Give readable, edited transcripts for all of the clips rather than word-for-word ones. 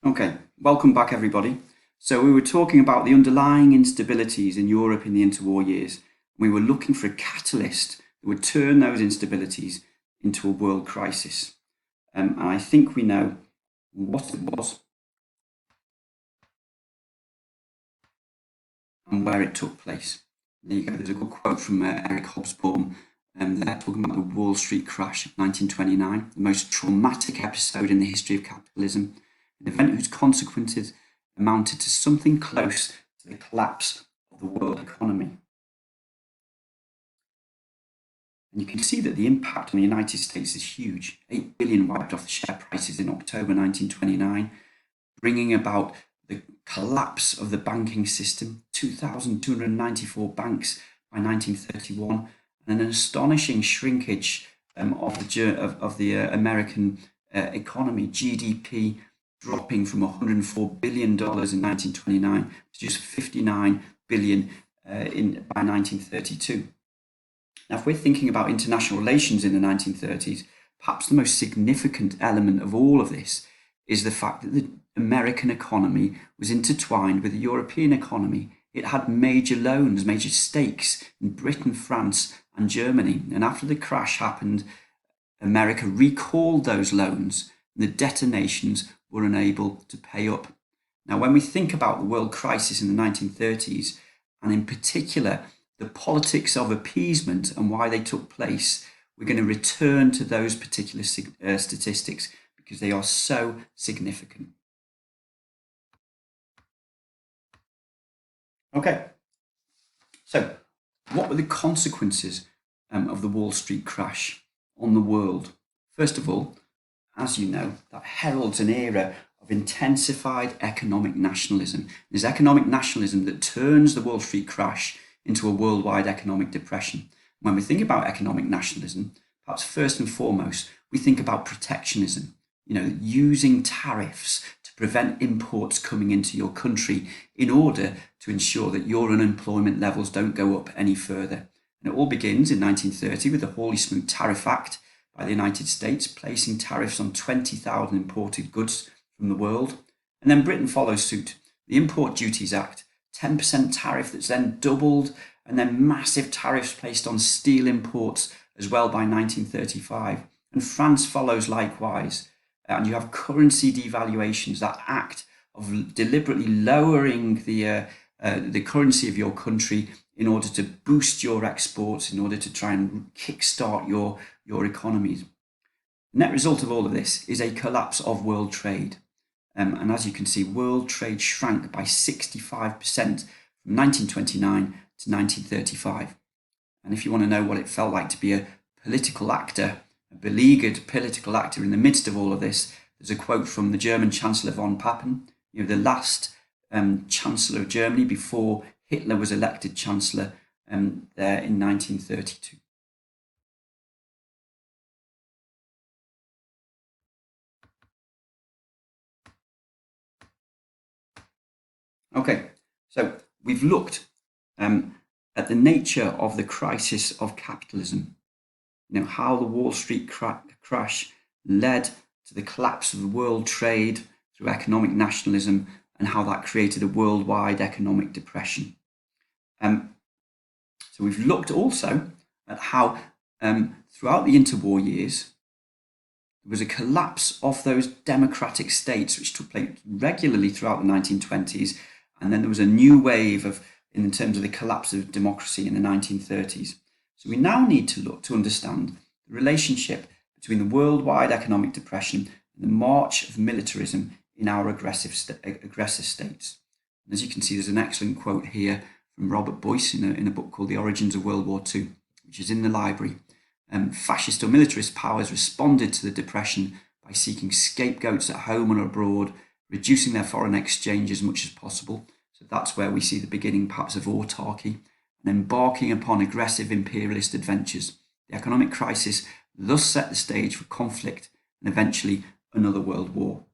Okay, welcome back everybody. So we were talking about the underlying instabilities in Europe in the interwar years. We were looking for a catalyst that would turn those instabilities into a world crisis. And I think we know what it was and where it took place. There you go, there's a good quote from Eric Hobsbawm. They're talking about the Wall Street crash of 1929, the most traumatic episode in the history of capitalism, an event whose consequences amounted to something close to the collapse of the world economy. And you can see that the impact on the United States is huge. 8 billion wiped off the share prices in October 1929, bringing about the collapse of the banking system, 2,294 banks by 1931, and an astonishing shrinkage of the American economy, GDP dropping from $104 billion in 1929 to just $59 billion by 1932. Now, if we're thinking about international relations in the 1930s, perhaps the most significant element of all of this is the fact that the American economy was intertwined with the European economy. It had major loans, major stakes in Britain, France, and Germany. And after the crash happened, America recalled those loans, and the debtor nations were unable to pay up. Now, when we think about the world crisis in the 1930s, and in particular, the politics of appeasement and why they took place, we're going to return to those particular statistics because they are so significant. Okay, so what were the consequences of the Wall Street crash on the world? First of all, as you know, that heralds an era of intensified economic nationalism. There's economic nationalism that turns the Wall Street crash into a worldwide economic depression. When we think about economic nationalism, perhaps first and foremost, we think about protectionism, using tariffs to prevent imports coming into your country in order to ensure that your unemployment levels don't go up any further. And it all begins in 1930 with the Hawley-Smoot Tariff Act by the United States, placing tariffs on 20,000 imported goods from the world. And then Britain follows suit. The Import Duties Act, 10% tariff that's then doubled, and then massive tariffs placed on steel imports as well by 1935. And France follows likewise. And you have currency devaluations, that act of deliberately lowering the currency of your country in order to boost your exports, in order to try and kickstart your economies. The net result of all of this is a collapse of world trade. And as you can see, world trade shrank by 65% from 1929 to 1935. And if you want to know what it felt like to be a political actor, a beleaguered political actor in the midst of all of this, there's a quote from the German Chancellor von Papen, the last Chancellor of Germany before Hitler was elected Chancellor there in 1932. Okay, so we've looked at the nature of the crisis of capitalism, how the Wall Street crash led to the collapse of world trade through economic nationalism and how that created a worldwide economic depression. So we've looked also at how throughout the interwar years, there was a collapse of those democratic states which took place regularly throughout the 1920s. And then there was a new wave in terms of the collapse of democracy in the 1930s. So we now need to look to understand the relationship between the worldwide economic depression and the march of militarism in our aggressive states. And as you can see, there's an excellent quote here from Robert Boyce in a book called The Origins of World War II, which is in the library. Fascist or militarist powers responded to the depression by seeking scapegoats at home and abroad, reducing their foreign exchange as much as possible. So that's where we see the beginning perhaps of autarky, and embarking upon aggressive imperialist adventures. The economic crisis thus set the stage for conflict and eventually another world war.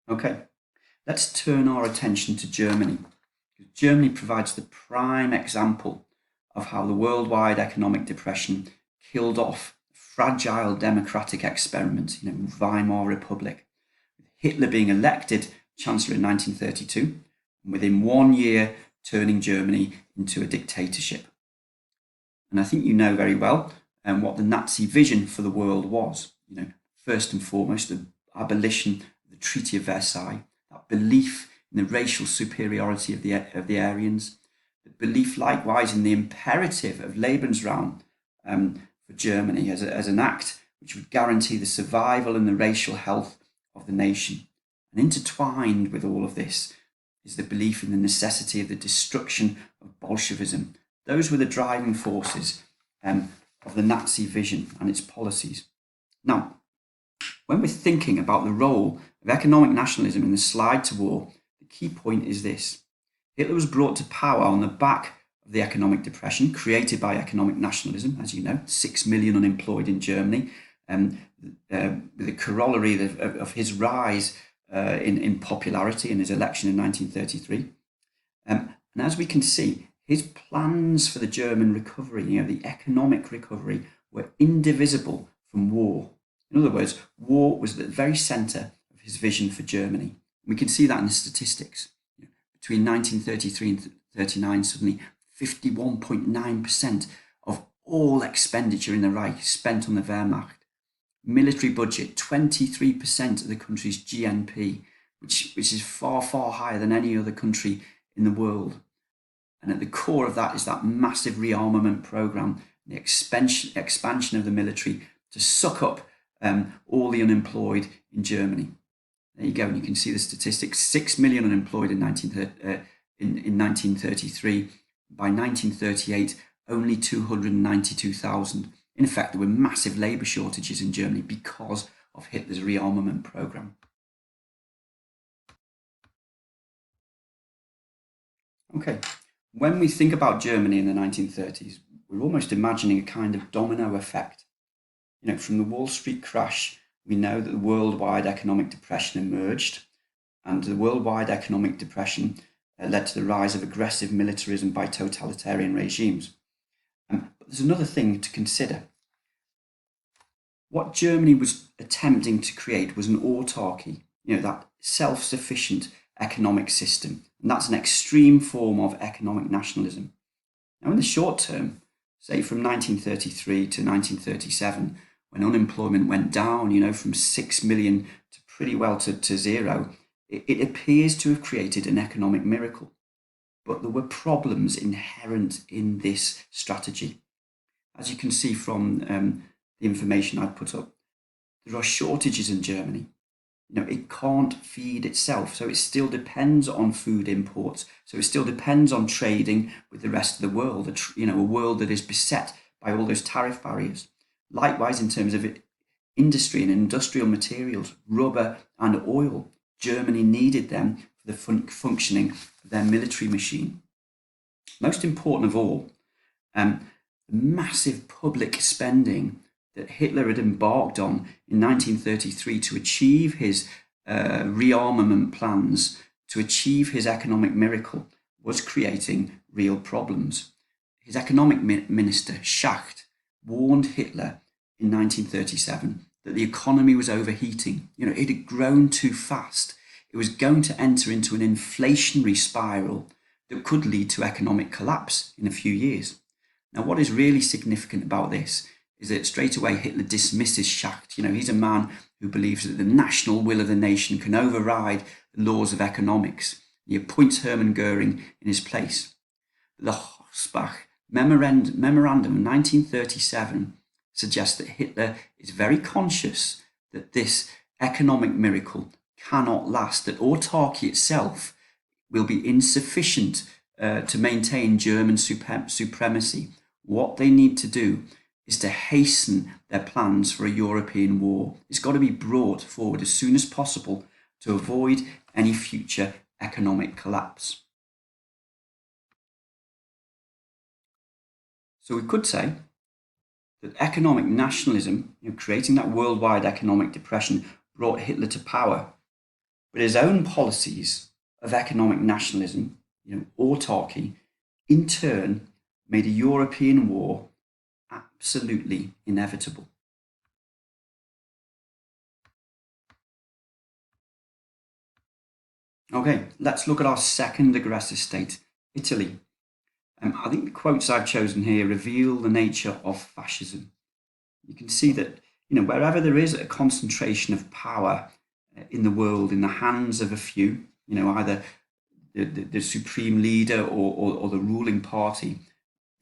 Okay, let's turn our attention to Germany. Germany provides the prime example of how the worldwide economic depression killed off a fragile democratic experiment, Weimar Republic, with Hitler being elected Chancellor in 1932, and within 1 year turning Germany into a dictatorship. And I think you know very well what the Nazi vision for the world was. First and foremost, the abolition of the Treaty of Versailles, that belief in the racial superiority of the Aryans, the belief likewise in the imperative of Lebensraum for Germany as an act which would guarantee the survival and the racial health of the nation. And intertwined with all of this is the belief in the necessity of the destruction of Bolshevism. Those were the driving forces of the Nazi vision and its policies. Now, when we're thinking about the role of economic nationalism in the slide to war, the key point is this. Hitler was brought to power on the back of the economic depression created by economic nationalism, as you know, 6 million unemployed in Germany, with a corollary of his rise in popularity in his election in 1933. And as we can see, his plans for the German recovery, the economic recovery, were indivisible from war. In other words, war was at the very centre of his vision for Germany. We can see that in the statistics. Between 1933 and 39, suddenly 51.9% of all expenditure in the Reich spent on the Wehrmacht. Military budget, 23% of the country's GNP, which is far, far higher than any other country in the world. And at the core of that is that massive rearmament program, the expansion of the military to suck up all the unemployed in Germany. There you go, and you can see the statistics: 6 million unemployed in 1933. By 1938, only 292,000. In fact, there were massive labour shortages in Germany because of Hitler's rearmament program. Okay, when we think about Germany in the 1930s, we're almost imagining a kind of domino effect. From the Wall Street crash, we know that the worldwide economic depression emerged, and the worldwide economic depression led to the rise of aggressive militarism by totalitarian regimes. But there's another thing to consider. What Germany was attempting to create was an autarky, that self-sufficient economic system. And that's an extreme form of economic nationalism. Now, in the short term, say from 1933 to 1937, when unemployment went down, from 6 million to pretty well to zero, it appears to have created an economic miracle. But there were problems inherent in this strategy. As you can see from the information I've put up, there are shortages in Germany. It can't feed itself, so it still depends on food imports. So it still depends on trading with the rest of the world, a world that is beset by all those tariff barriers. Likewise, in terms of industry and industrial materials, rubber and oil, Germany needed them for the functioning of their military machine. Most important of all, the massive public spending that Hitler had embarked on in 1933 to achieve his rearmament plans, to achieve his economic miracle, was creating real problems. His economic minister, Schacht, warned Hitler in 1937 that the economy was overheating. It had grown too fast. It was going to enter into an inflationary spiral that could lead to economic collapse in a few years. Now, what is really significant about this is that straight away Hitler dismisses Schacht. He's a man who believes that the national will of the nation can override the laws of economics. He appoints Hermann Goering in his place. The Hossbach Memorandum of 1937 suggests that Hitler is very conscious that this economic miracle cannot last, that autarky itself will be insufficient to maintain German supremacy. What they need to do is to hasten their plans for a European war. It's got to be brought forward as soon as possible to avoid any future economic collapse. So we could say that economic nationalism, creating that worldwide economic depression, brought Hitler to power. But his own policies of economic nationalism, autarky, in turn made a European war absolutely inevitable. Okay, let's look at our second aggressor state, Italy. I think the quotes I've chosen here reveal the nature of fascism. You can see that, wherever there is a concentration of power in the world in the hands of a few, either the supreme leader or the ruling party,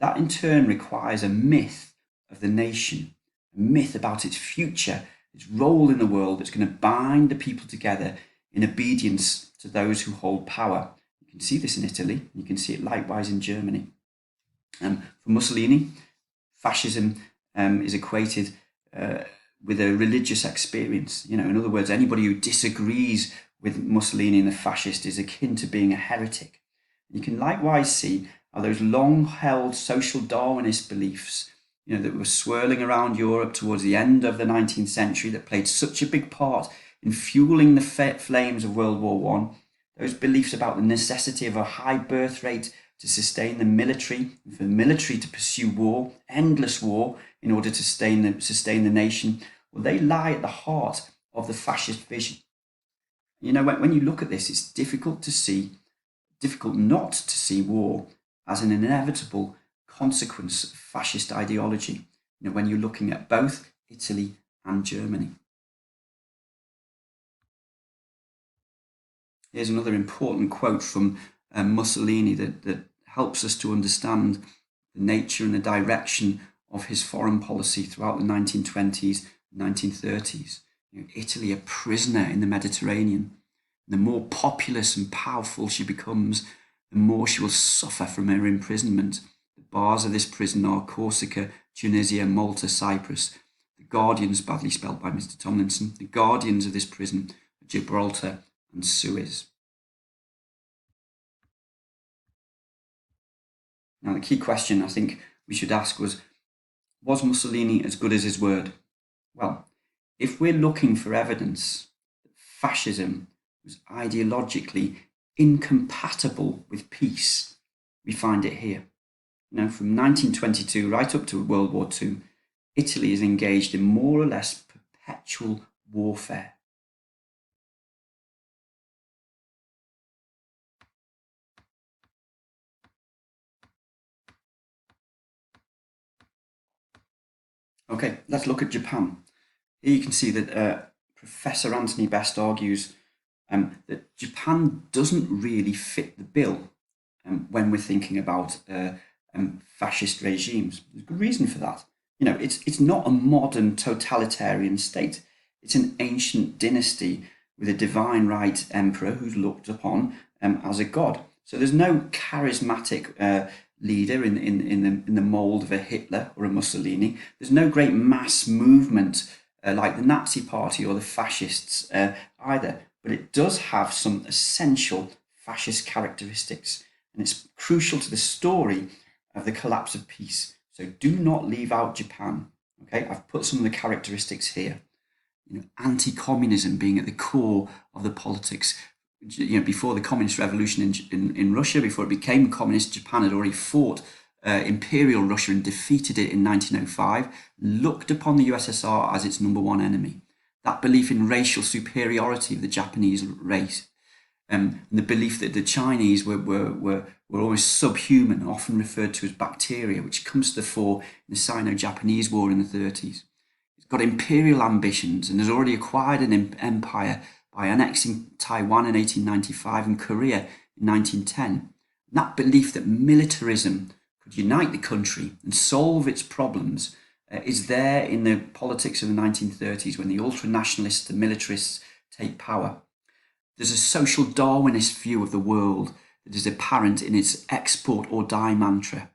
that in turn requires a myth of the nation, a myth about its future, its role in the world that's going to bind the people together in obedience to those who hold power. You can see this in Italy, you can see it likewise in Germany. For Mussolini, fascism is equated with a religious experience. In other words, anybody who disagrees with Mussolini and the fascist is akin to being a heretic. You can likewise see how those long-held social Darwinist beliefs, that were swirling around Europe towards the end of the 19th century, that played such a big part in fueling the flames of World War I, those beliefs about the necessity of a high birth rate to sustain the military, and for the military to pursue war, endless war, in order to sustain the nation, well, they lie at the heart of the fascist vision. When you look at this, it's difficult not to see war as an inevitable consequence of fascist ideology, when you're looking at both Italy and Germany. Here's another important quote from Mussolini that helps us to understand the nature and the direction of his foreign policy throughout the 1920s, 1930s. Italy, a prisoner in the Mediterranean. The more populous and powerful she becomes, the more she will suffer from her imprisonment. The bars of this prison are Corsica, Tunisia, Malta, Cyprus. The guardians, badly spelled by Mr. Tomlinson, the guardians of this prison are Gibraltar and Suez. Now, the key question I think we should ask was Mussolini as good as his word? Well, if we're looking for evidence that fascism was ideologically incompatible with peace, we find it here. From 1922 right up to World War II, Italy is engaged in more or less perpetual warfare. Okay, let's look at Japan. Here you can see that Professor Anthony Best argues that Japan doesn't really fit the bill when we're thinking about fascist regimes. There's a good reason for that. It's not a modern totalitarian state. It's an ancient dynasty with a divine right emperor who's looked upon as a god. So there's no charismatic leader in the mold of a Hitler or a Mussolini. There's no great mass movement like the Nazi Party or the fascists either. But it does have some essential fascist characteristics, and it's crucial to the story of the collapse of peace. So do not leave out Japan. Okay, I've put some of the characteristics here. Anti-communism being at the core of the politics. Before the communist revolution in Russia, before it became communist, Japan had already fought Imperial Russia and defeated it in 1905, looked upon the USSR as its number one enemy. That belief in racial superiority of the Japanese race, and the belief that the Chinese were almost subhuman, often referred to as bacteria, which comes to the fore in the Sino-Japanese War in the 30s. It's got imperial ambitions and has already acquired an empire by annexing Taiwan in 1895 and Korea in 1910. And that belief that militarism could unite the country and solve its problems is there in the politics of the 1930s when the ultra-nationalists and militarists take power. There's a social Darwinist view of the world that is apparent in its export or die mantra.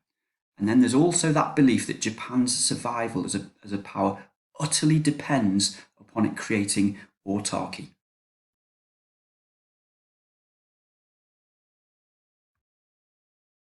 And then there's also that belief that Japan's survival as a power utterly depends upon it creating autarky.